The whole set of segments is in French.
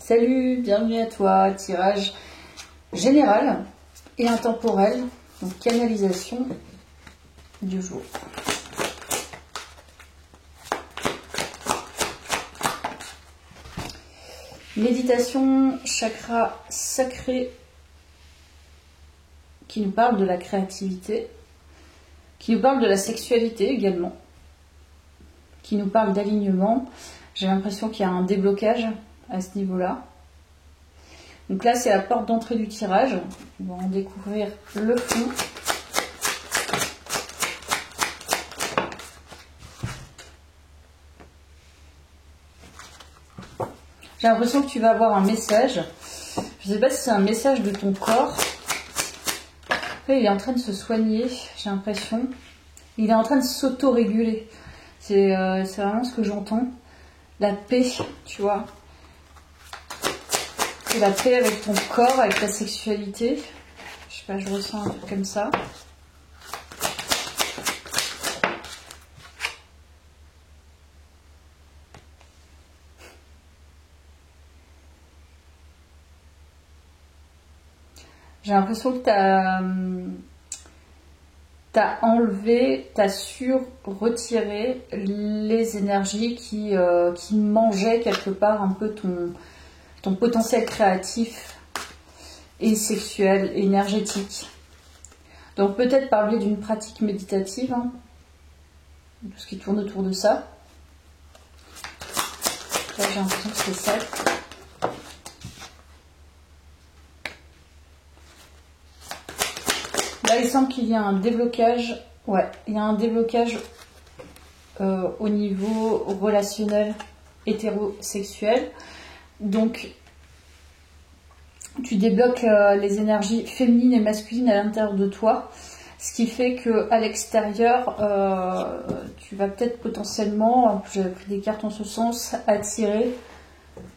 Salut, bienvenue à toi, tirage général et intemporel, donc canalisation du jour. Méditation, chakra sacré qui nous parle de la créativité, qui nous parle de la sexualité également, qui nous parle d'alignement. J'ai l'impression qu'il y a un déblocage à ce niveau-là. Donc là, c'est la porte d'entrée du tirage. On va en découvrir le fond. J'ai l'impression que tu vas avoir un message. Je ne sais pas si c'est un message de ton corps. Là, il est en train de se soigner, j'ai l'impression. Il est en train de s'auto-réguler. C'est vraiment ce que j'entends. La paix, tu vois. Et la paix avec ton corps, avec ta sexualité. Je sais pas, je ressens un truc comme ça. J'ai l'impression que t'as enlevé, t'as sur-retiré les énergies qui mangeaient quelque part un peu ton potentiel créatif et sexuel, énergétique. Donc peut-être parler d'une pratique méditative, hein, tout ce qui tourne autour de ça. Là, j'ai l'impression que c'est ça. Là, il semble qu'il y a un déblocage. Ouais, il y a un déblocage au niveau relationnel hétérosexuel. Donc, tu débloques les énergies féminines et masculines à l'intérieur de toi. Ce qui fait qu'à l'extérieur, tu vas peut-être potentiellement, j'avais pris des cartes en ce sens, attirer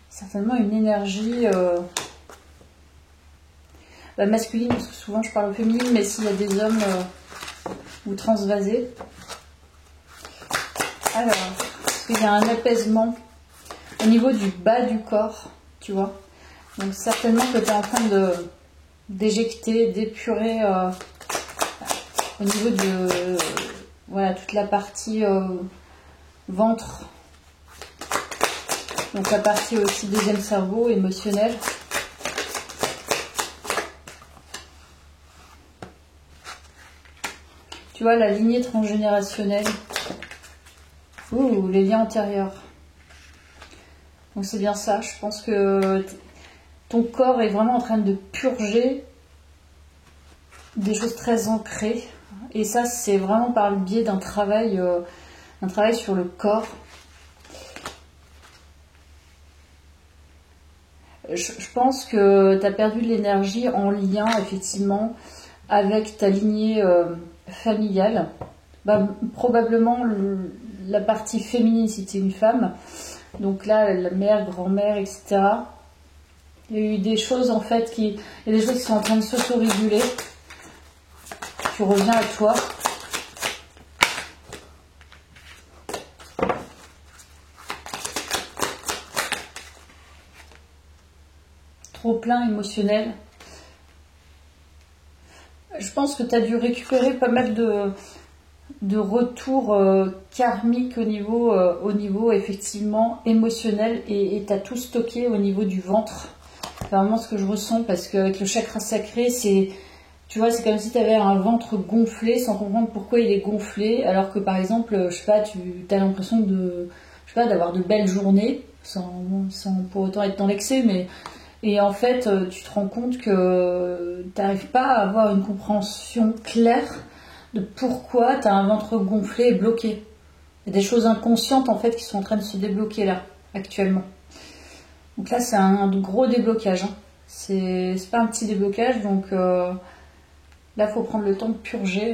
certainement une énergie masculine, parce que souvent je parle féminine, mais s'il y a des hommes ou transvasés. Alors, il y a un apaisement au niveau du bas du corps, tu vois. Donc certainement que tu es en train d'éjecter, d'épurer au niveau de voilà, toute la partie ventre. Donc la partie aussi deuxième cerveau, émotionnel. Tu vois, la lignée transgénérationnelle. Ouh, les liens antérieurs. Donc c'est bien ça. Je pense que ton corps est vraiment en train de purger des choses très ancrées. Et ça, c'est vraiment par le biais d'un travail sur le corps. Je pense que tu as perdu de l'énergie en lien, effectivement, avec ta lignée familiale. Probablement la partie féminine si tu es une femme. Donc là, la mère, grand-mère, etc. Il y a eu des choses en fait il y a des choses qui sont en train de s'auto-réguler. Tu reviens à toi. Trop plein émotionnel. Je pense que tu as dû récupérer pas mal de retours karmiques au niveau effectivement émotionnel et tu as tout stocké au niveau du ventre. C'est vraiment ce que je ressens parce qu'avec le chakra sacré, tu vois, c'est comme si tu avais un ventre gonflé sans comprendre pourquoi il est gonflé, alors que par exemple, je sais pas, tu as l'impression d'avoir de belles journées sans pour autant être dans l'excès, mais et en fait, tu te rends compte que tu n'arrives pas à avoir une compréhension claire de pourquoi tu as un ventre gonflé et bloqué. Il y a des choses inconscientes en fait qui sont en train de se débloquer là, actuellement. Donc là, c'est un gros déblocage. Hein. C'est pas un petit déblocage, donc là, il faut prendre le temps de purger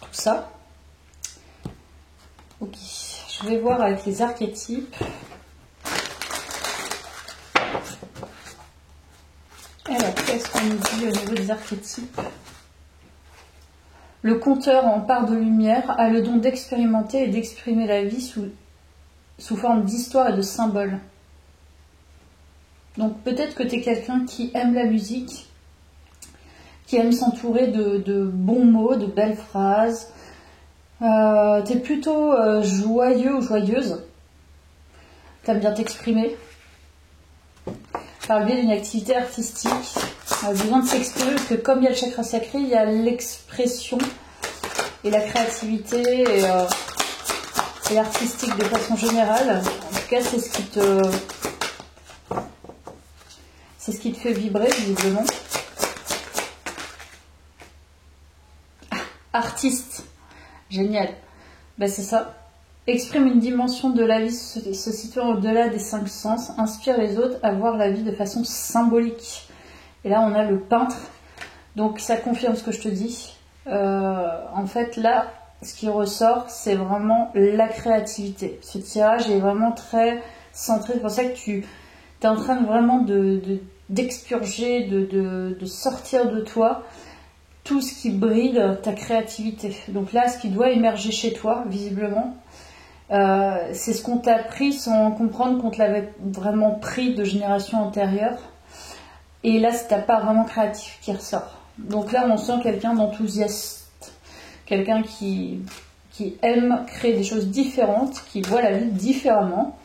tout ça. Ok, je vais voir avec les archétypes. Alors, qu'est-ce qu'on nous dit au niveau des archétypes? Le conteur en part de lumière a le don d'expérimenter et d'exprimer la vie sous forme d'histoire et de symboles. Donc peut-être que tu es quelqu'un qui aime la musique, qui aime s'entourer de bons mots, de belles phrases. Tu es plutôt joyeux ou joyeuse. Tu aimes bien t'exprimer. Par le biais d'une activité artistique, on a besoin de s'exprimer parce que comme il y a le chakra sacré, il y a l'expression et la créativité et l'artistique de façon générale. En tout cas, c'est ce qui te fait vibrer visiblement. Ah, artiste, génial. Ben, c'est ça. Exprime une dimension de la vie se situant au-delà des 5 sens, inspire les autres à voir la vie de façon symbolique. Et là, on a le peintre. Donc, ça confirme ce que je te dis. En fait, là, ce qui ressort, c'est vraiment la créativité. Ce tirage est vraiment très centré. C'est pour ça que tu es en train de vraiment d'expurger, de sortir de toi tout ce qui bride ta créativité. Donc là, ce qui doit émerger chez toi, visiblement, c'est ce qu'on t'a appris sans comprendre qu'on te l'avait vraiment pris de générations antérieures. Et là, c'est ta part vraiment créative qui ressort. Donc là, on sent quelqu'un d'enthousiaste, quelqu'un qui aime créer des choses différentes, qui voit la vie différemment,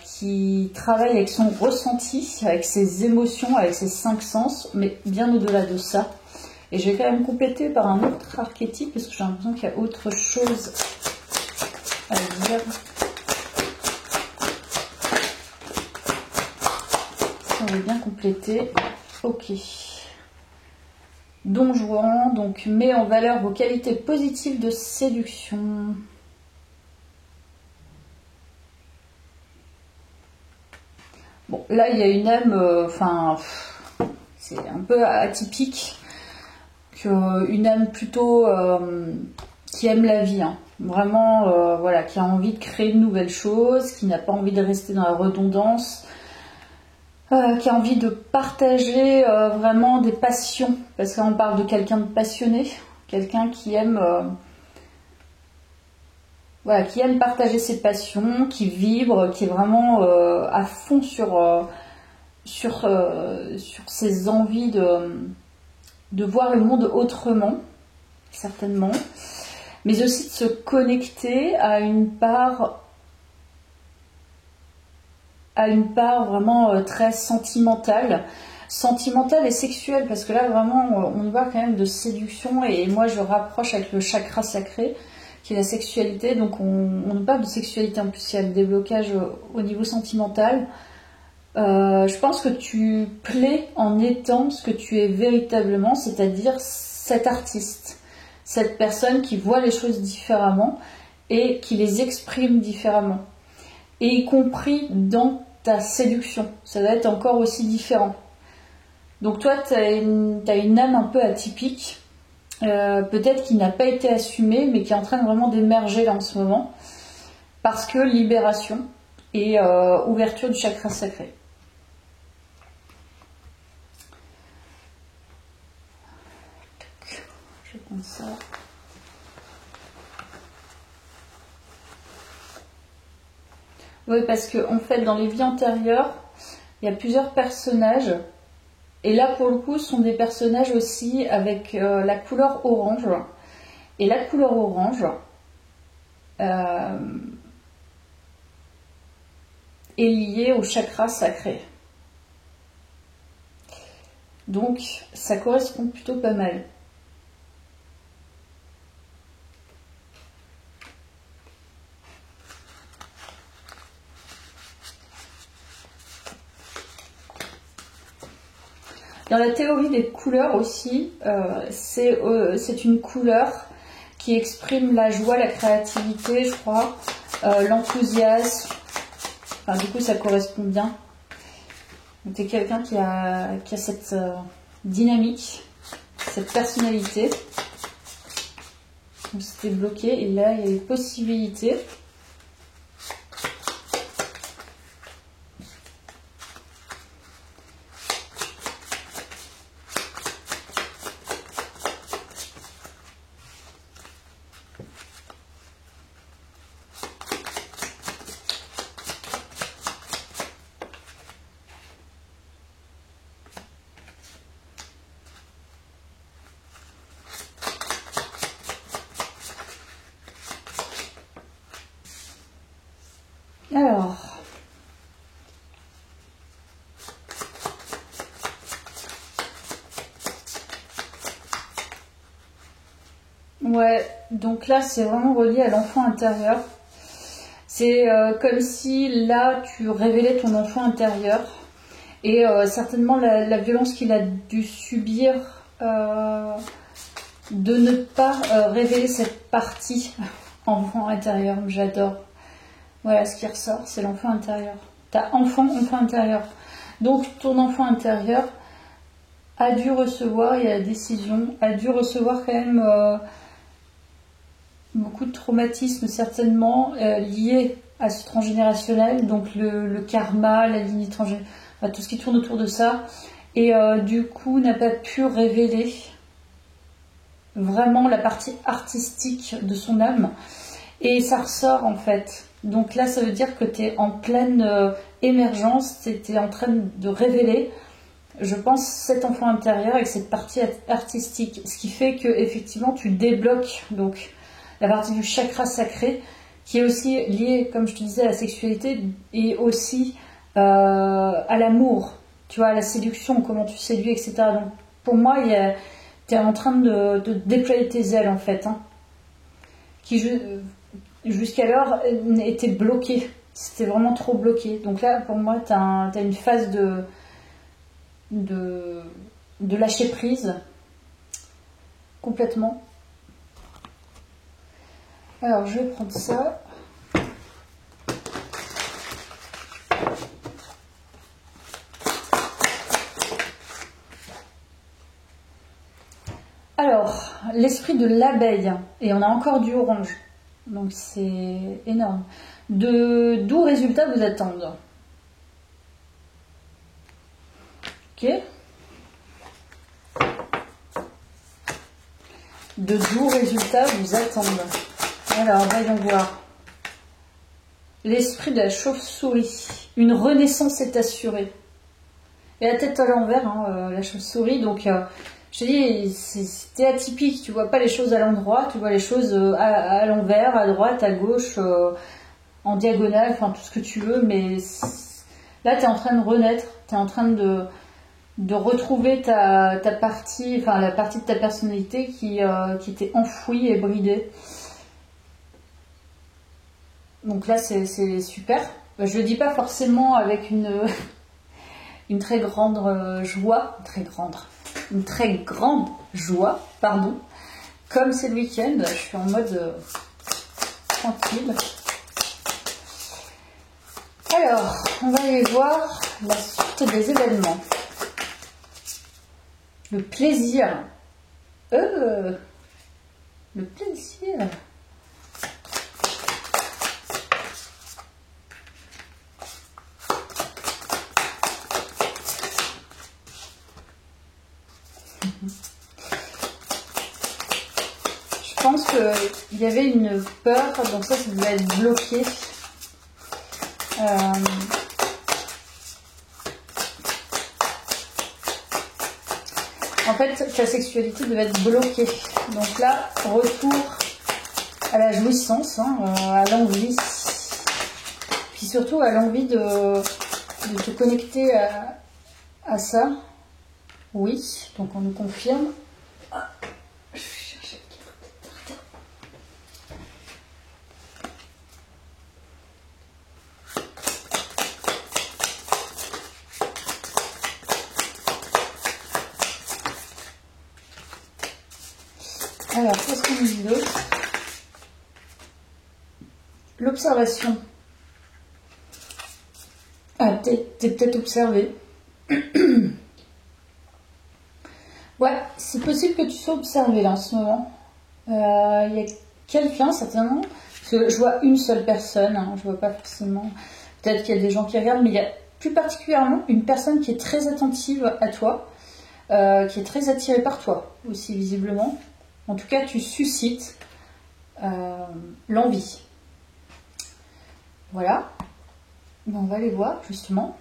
qui travaille avec son ressenti, avec ses émotions, avec ses 5 sens, mais bien au-delà de ça. Et je vais quand même compléter par un autre archétype, parce que j'ai l'impression qu'il y a autre chose à dire. On va bien compléter. Ok. Don Juan, donc met en valeur vos qualités positives de séduction. Bon, là il y a une âme, c'est un peu atypique, une âme plutôt qui aime la vie, hein. Vraiment, voilà, qui a envie de créer de nouvelles choses, qui n'a pas envie de rester dans la redondance. Qui a envie de partager vraiment des passions, parce qu'on parle de quelqu'un de passionné, quelqu'un qui aime, qui aime partager ses passions, qui vibre, qui est vraiment à fond sur ses envies de voir le monde autrement, certainement, mais aussi de se connecter à une part vraiment très sentimentale et sexuelle, parce que là vraiment on voit quand même de séduction, et moi je rapproche avec le chakra sacré qui est la sexualité. Donc on parle de sexualité, en plus il y a le déblocage au niveau sentimental. Je pense que tu plais en étant ce que tu es véritablement, c'est-à-dire cet artiste, cette personne qui voit les choses différemment et qui les exprime différemment, et y compris dans ta séduction, ça va être encore aussi différent. Donc toi, tu as une âme un peu atypique, peut-être qui n'a pas été assumée, mais qui est en train de vraiment d'émerger là en ce moment, parce que libération et ouverture du chakra sacré. Je vais prendre ça. Oui, parce que en fait, dans les vies antérieures, il y a plusieurs personnages. Et là, pour le coup, ce sont des personnages aussi avec la couleur orange. Et la couleur orange est liée au chakra sacré. Donc, ça correspond plutôt pas mal. Dans la théorie des couleurs aussi, c'est une couleur qui exprime la joie, la créativité, je crois, l'enthousiasme. Enfin, du coup, ça correspond bien. Tu es quelqu'un qui a cette dynamique, cette personnalité. Donc, c'était bloqué, et là, il y a des possibilités. Ouais, donc là c'est vraiment relié à l'enfant intérieur. C'est comme si là tu révélais ton enfant intérieur et certainement la violence qu'il a dû subir de ne pas révéler cette partie enfant intérieur. J'adore. Voilà ce qui ressort, c'est l'enfant intérieur. T'as enfant intérieur. Donc ton enfant intérieur a dû recevoir, il y a la décision, a dû recevoir quand même beaucoup de traumatismes certainement liés à ce transgénérationnel, donc le karma, la lignée transgénérationnelle, tout ce qui tourne autour de ça, et du coup n'a pas pu révéler vraiment la partie artistique de son âme, et ça ressort en fait. Donc là ça veut dire que tu es en pleine émergence, tu es en train de révéler, je pense, cet enfant intérieur avec cette partie artistique, ce qui fait que effectivement tu débloques donc la partie du chakra sacré qui est aussi liée, comme je te disais, à la sexualité et aussi à l'amour, tu vois, à la séduction, comment tu séduis, etc. Donc pour moi, tu es en train de déployer tes ailes en fait, hein, qui jusqu'alors étaient bloquées, c'était vraiment trop bloqué. Donc là, pour moi, tu as une phase de lâcher prise complètement. Alors je vais prendre ça. Alors, l'esprit de l'abeille, et on a encore du orange, donc c'est énorme. D'où résultats vous attendent. Ok. De doux résultats vous attendent. Alors, voyons voir. L'esprit de la chauve-souris. Une renaissance est assurée. Et la tête à l'envers, hein, la chauve-souris. Donc, je te dis, c'était atypique. Tu vois pas les choses à l'endroit, tu vois les choses à l'envers, à droite, à gauche, en diagonale, enfin tout ce que tu veux. Mais là, tu es en train de renaître. Tu es en train de retrouver ta partie, enfin la partie de ta personnalité qui était enfouie et bridée. Donc là c'est super. Je le dis pas forcément avec une très grande joie, une très grande joie, pardon. Comme c'est le week-end, je suis en mode tranquille. Alors, on va aller voir la suite des événements. Le plaisir. Le plaisir. Je pense qu'il y avait une peur, donc ça devait être bloqué. En fait, ta sexualité devait être bloquée. Donc là, retour à la jouissance, hein, à l'envie. Puis surtout à l'envie de te connecter à ça. Oui, donc on nous confirme. Je vais chercher le carte. Alors, qu'est-ce qu'on nous dit d'autre? L'observation. Ah, t'es peut-être observé. Ouais, c'est possible que tu sois observé là en ce moment. Il y a quelqu'un certainement, parce que je vois une seule personne, hein, je vois pas forcément. Peut-être qu'il y a des gens qui regardent, mais il y a plus particulièrement une personne qui est très attentive à toi, qui est très attirée par toi aussi visiblement. En tout cas, tu suscites l'envie. Voilà. Bon, on va aller voir justement.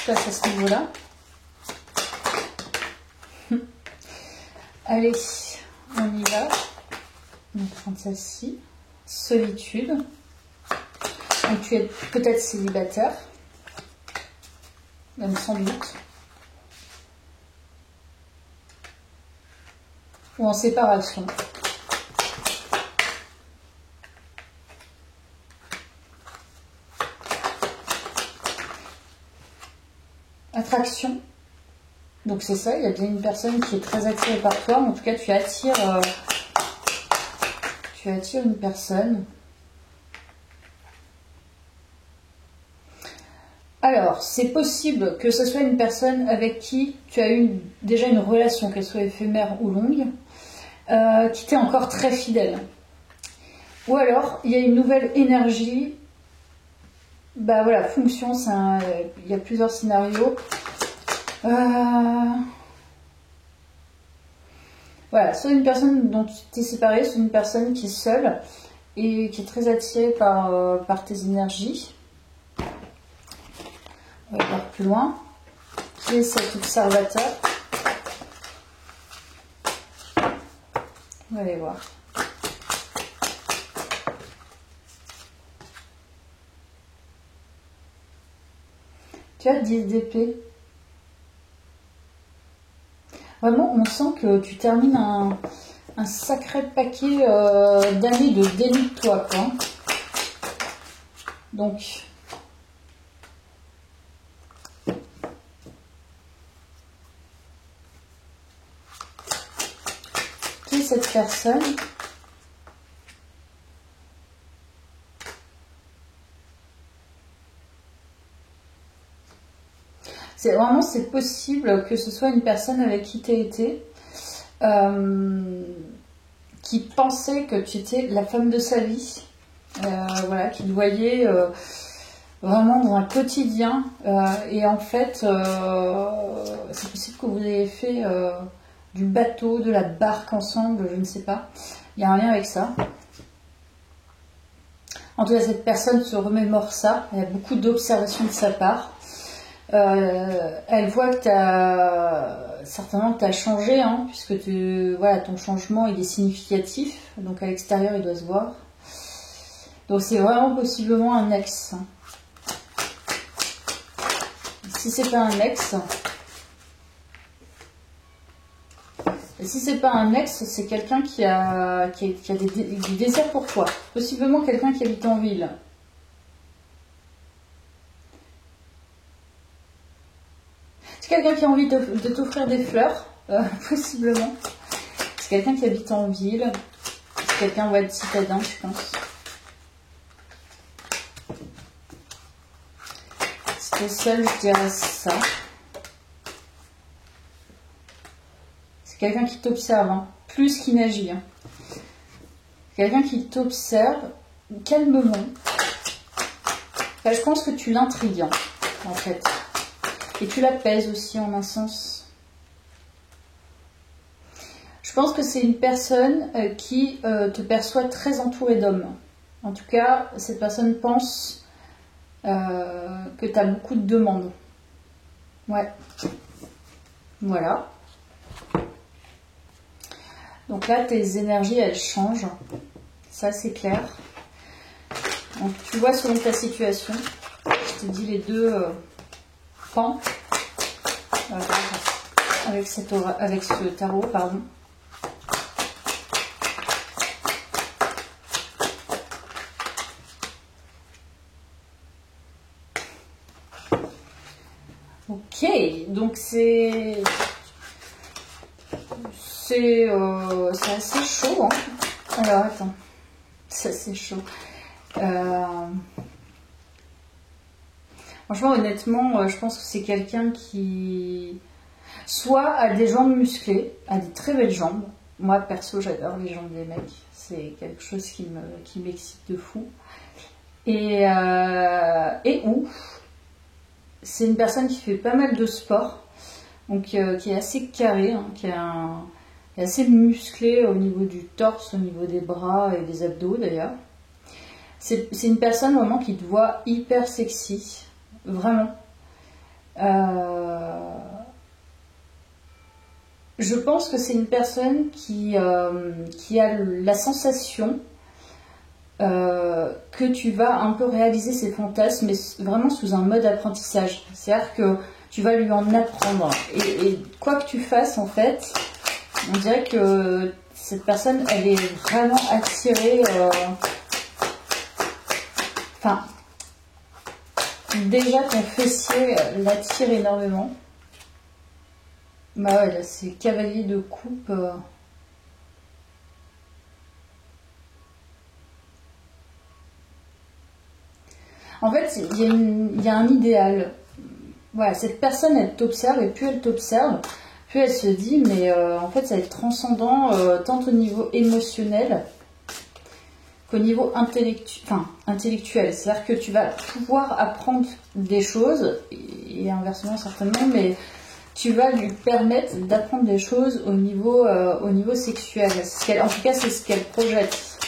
Je passe à ce niveau-là. Allez, on y va. On va prendre celle-ci. Solitude. Donc tu es peut-être célibataire. Même sans doute. ou en séparation. Attraction. Donc c'est ça, il y a bien une personne qui est très attirée par toi. En tout cas, tu attires une personne. Alors, c'est possible que ce soit une personne avec qui tu as eu déjà une relation, qu'elle soit éphémère ou longue, qui t'est encore très fidèle. Ou alors, il y a une nouvelle énergie. Bah voilà, fonction, il y a plusieurs scénarios. Voilà, soit une personne dont tu t'es séparé, soit une personne qui est seule et qui est très attirée par tes énergies. On va voir plus loin. Qui est cet observateur? On va aller voir. Tu as 10 d'épée. Vraiment, on sent que tu termines un sacré paquet d'années de déni de toi, quoi. Donc, qui est cette personne? C'est possible que ce soit une personne avec qui tu as été, qui pensait que tu étais la femme de sa vie, voilà, qui te voyait vraiment dans un quotidien, et en fait, c'est possible que vous ayez fait du bateau, de la barque ensemble, je ne sais pas. Il y a un lien avec ça. En tout cas, cette personne se remémore ça. Il y a beaucoup d'observations de sa part. Elle voit que certainement que tu as changé, hein, puisque voilà, ton changement il est significatif, donc à l'extérieur il doit se voir. Donc c'est vraiment possiblement un ex. Si c'est pas un ex, c'est quelqu'un qui a du désir pour toi, possiblement quelqu'un qui habite en ville. C'est quelqu'un qui a envie de t'offrir des fleurs, possiblement. C'est quelqu'un qui habite en ville. C'est quelqu'un de citadin, je pense. Si t'es seul, je dirais ça. C'est quelqu'un qui t'observe, hein, plus qu'il n'agit. Hein. Quelqu'un qui t'observe calmement. Enfin, je pense que tu l'intrigues, hein, en fait. Et tu l'apaises aussi en un sens. Je pense que c'est une personne qui te perçoit très entourée d'hommes. En tout cas, cette personne pense que tu as beaucoup de demandes. Ouais. Voilà. Donc là, tes énergies, elles changent. Ça, c'est clair. Donc, tu vois selon ta situation. Je te dis les deux... avec ce tarot, pardon. Ok, donc c'est assez chaud, hein. Alors attends, c'est assez chaud. Franchement, honnêtement, je pense que c'est quelqu'un qui soit a des jambes musclées, a des très belles jambes. Moi, perso, j'adore les jambes des mecs. C'est quelque chose qui m'excite de fou. Et où c'est une personne qui fait pas mal de sport, donc qui est assez carré, hein, qui est assez musclé au niveau du torse, au niveau des bras et des abdos d'ailleurs. C'est une personne vraiment qui te voit hyper sexy. Vraiment. Je pense que c'est une personne qui a la sensation que tu vas un peu réaliser ses fantasmes, mais vraiment sous un mode apprentissage. C'est-à-dire que tu vas lui en apprendre. Et quoi que tu fasses, en fait, On dirait que cette personne, elle est vraiment attirée. Enfin, déjà ton fessier l'attire énormément. Bah ouais, là c'est cavalier de coupe. En fait, il y a un idéal. Voilà, cette personne, elle t'observe, et plus elle t'observe, plus elle se dit, mais en fait, ça va être transcendant tant au niveau émotionnel qu'au niveau intellectuel. C'est-à-dire que tu vas pouvoir apprendre des choses, et inversement certainement, mais tu vas lui permettre d'apprendre des choses au niveau sexuel. En tout cas, c'est ce qu'elle projette.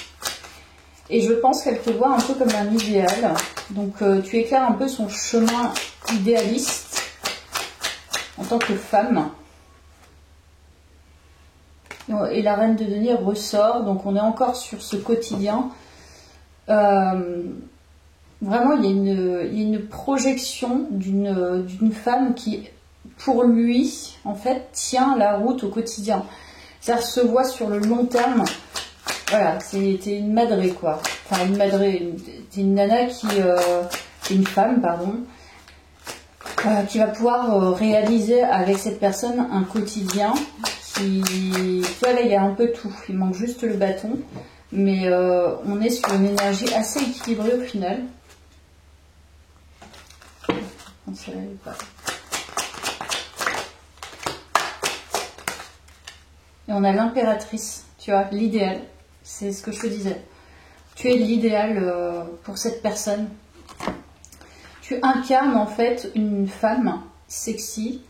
Et je pense qu'elle te voit un peu comme un idéal. Donc tu éclaires un peu son chemin idéaliste en tant que femme. Et la reine de denier ressort. Donc on est encore sur ce quotidien. Vraiment, il y a une projection d'une femme qui, pour lui, en fait, tient la route au quotidien. Ça se voit sur le long terme. Voilà, t'es une madrée, quoi. Enfin, une madrée, t'es une nana t'es une femme, pardon, qui va pouvoir réaliser avec cette personne un quotidien qui... Tu vois, là, il y a un peu tout. Il manque juste le bâton. Mais on est sur une énergie assez équilibrée au final. Et on a l'impératrice, tu vois, l'idéal. C'est ce que je te disais. Tu es l'idéal pour cette personne. Tu incarnes en fait une femme sexy,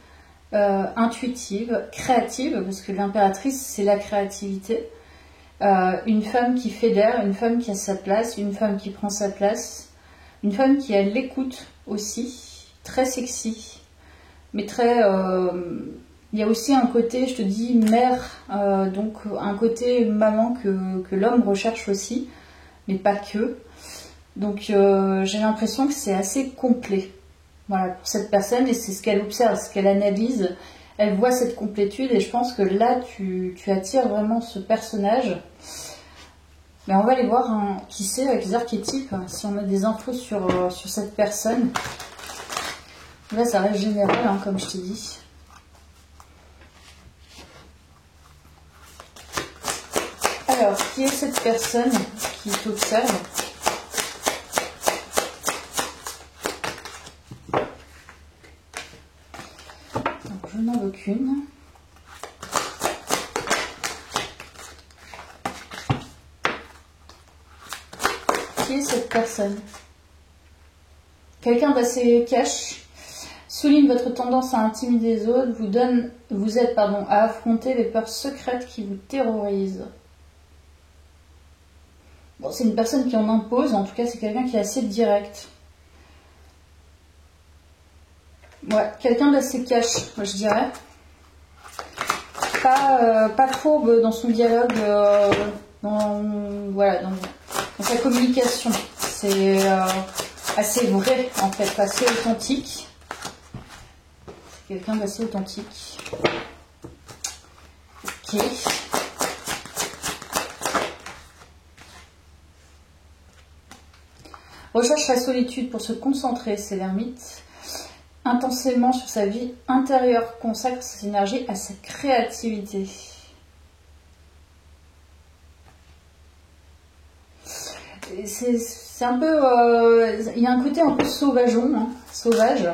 intuitive, créative, parce que l'impératrice, c'est la créativité. Une femme qui fédère, une femme qui a sa place, une femme qui prend sa place, une femme qui a l'écoute aussi, très sexy, mais très... il y a aussi un côté, je te dis, mère, donc un côté maman que l'homme recherche aussi, mais pas que. Donc j'ai l'impression que c'est assez complet, voilà, pour cette personne, et c'est ce qu'elle observe, ce qu'elle analyse. Elle voit cette complétude, et je pense que là, tu attires vraiment ce personnage. Mais on va aller voir qui c'est avec les archétypes, si on a des infos sur cette personne. Là, ça reste général, hein, comme je t'ai dit. Alors, qui est cette personne qui t'observe? Je n'en veux qu'une. Qui est cette personne? Quelqu'un d'assez cash, souligne votre tendance à intimider les autres, vous aide à affronter les peurs secrètes qui vous terrorisent. Bon, c'est une personne qui en impose, en tout cas c'est quelqu'un qui est assez direct. Ouais, quelqu'un d'assez cash, moi je dirais. Pas fourbe dans son dialogue, dans sa communication. C'est assez vrai en fait, assez authentique. C'est quelqu'un d'assez authentique. Ok. Recherche la solitude pour se concentrer, c'est l'ermite. Intensément sur sa vie intérieure, consacre ses énergies à sa créativité. C'est un peu... il y a un côté un peu sauvageon, hein, sauvage,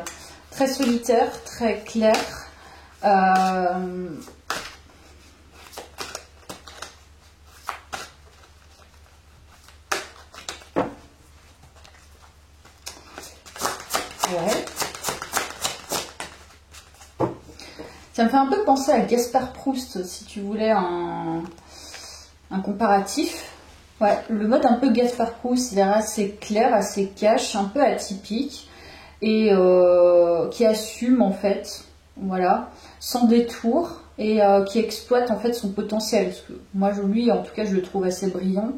très solitaire, très clair. Ouais. Ça me fait un peu penser à Gaspard Proust, si tu voulais un comparatif. Ouais, le mode un peu Gaspard Proust, il est assez clair, assez cash, un peu atypique, et qui assume en fait, voilà, sans détour, et qui exploite en fait son potentiel. Parce que moi, lui, en tout cas, je le trouve assez brillant,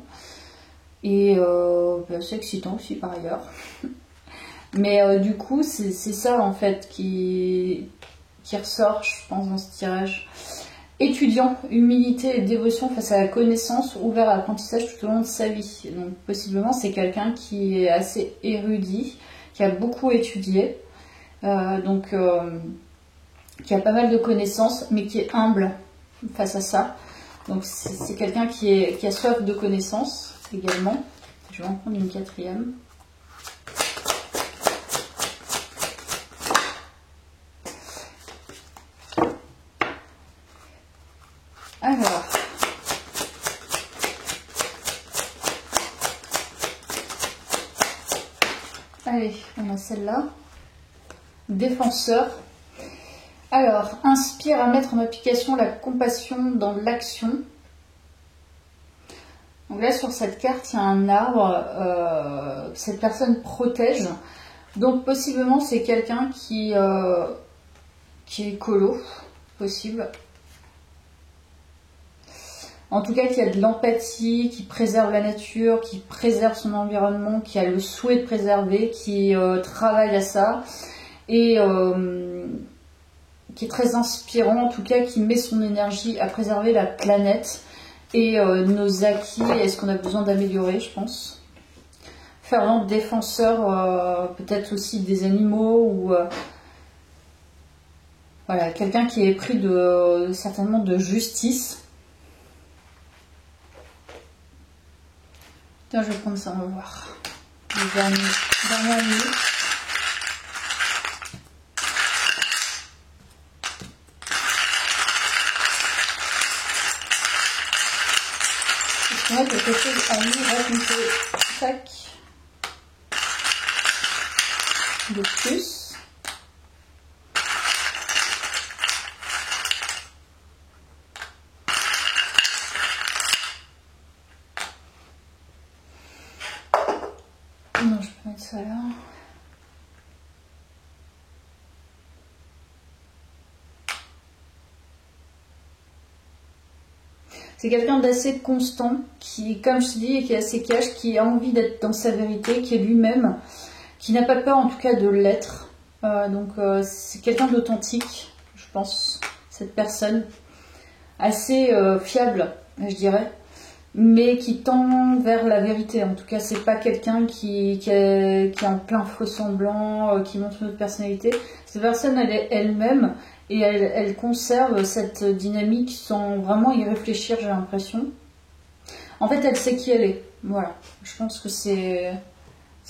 et assez excitant aussi par ailleurs. Mais du coup, c'est ça en fait qui ressort, je pense, dans ce tirage. Étudiant, humilité et dévotion face à la connaissance, ouvert à l'apprentissage tout au long de sa vie. Donc possiblement c'est quelqu'un qui est assez érudit, qui a beaucoup étudié, qui a pas mal de connaissances, mais qui est humble face à ça. Donc c'est quelqu'un qui a soif de connaissances également. Je vais en prendre une quatrième. Alors, allez, on a celle-là. Défenseur. Alors, inspire à mettre en application la compassion dans l'action. Donc là, sur cette carte, il y a un arbre. Cette personne protège. Donc, possiblement, c'est quelqu'un qui est écolo, possible. En tout cas, qui a de l'empathie, qui préserve la nature, qui préserve son environnement, qui a le souhait de préserver, qui travaille à ça, et qui est très inspirant, en tout cas, qui met son énergie à préserver la planète et nos acquis et ce qu'on a besoin d'améliorer, je pense. Fervent défenseur, peut-être aussi des animaux, ou voilà, quelqu'un qui est pris certainement de justice. Tiens, je vais prendre ça, on va voir. Les dernières minutes. Est-ce qu'on a quelque chose à nous raconter? Tac. De plus. Non, je peux mettre ça là. C'est quelqu'un d'assez constant, qui, comme je te dis, qui est assez cash, qui a envie d'être dans sa vérité, qui est lui-même, qui n'a pas peur en tout cas de l'être. C'est quelqu'un d'authentique, je pense, cette personne. Assez fiable, je dirais, mais qui tend vers la vérité. En tout cas, c'est pas quelqu'un qui est en plein faux semblant, qui montre une autre personnalité. Cette personne, elle est elle-même et elle conserve cette dynamique sans vraiment y réfléchir, j'ai l'impression. En fait, elle sait qui elle est. Voilà. Je pense que c'est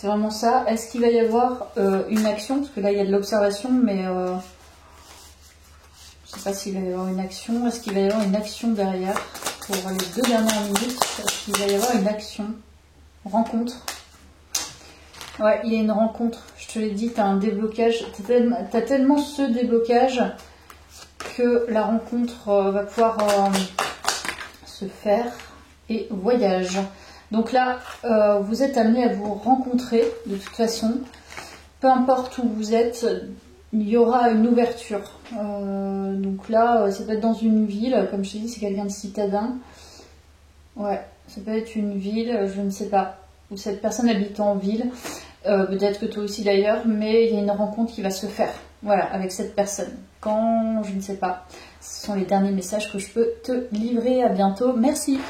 vraiment ça. Est-ce qu'il va y avoir une action? Parce que là, il y a de l'observation, mais je ne sais pas s'il va y avoir une action. Est-ce qu'il va y avoir une action derrière? Pour les 2 dernières minutes, est-ce qu'il va y avoir une action? Rencontre. Ouais, il y a une rencontre. Je te l'ai dit, tu as un déblocage. Tu as tellement ce déblocage que la rencontre va pouvoir se faire. Et voyage. Donc là, vous êtes amené à vous rencontrer de toute façon. Peu importe où vous êtes, il y aura une ouverture. Donc là, ça peut être dans une ville, comme je t'ai dit, c'est quelqu'un de citadin. Ouais, ça peut être une ville, je ne sais pas, où cette personne habite en ville. Peut-être que toi aussi d'ailleurs, mais il y a une rencontre qui va se faire. Voilà, avec cette personne. Quand, je ne sais pas. Ce sont les derniers messages que je peux te livrer. À bientôt. Merci.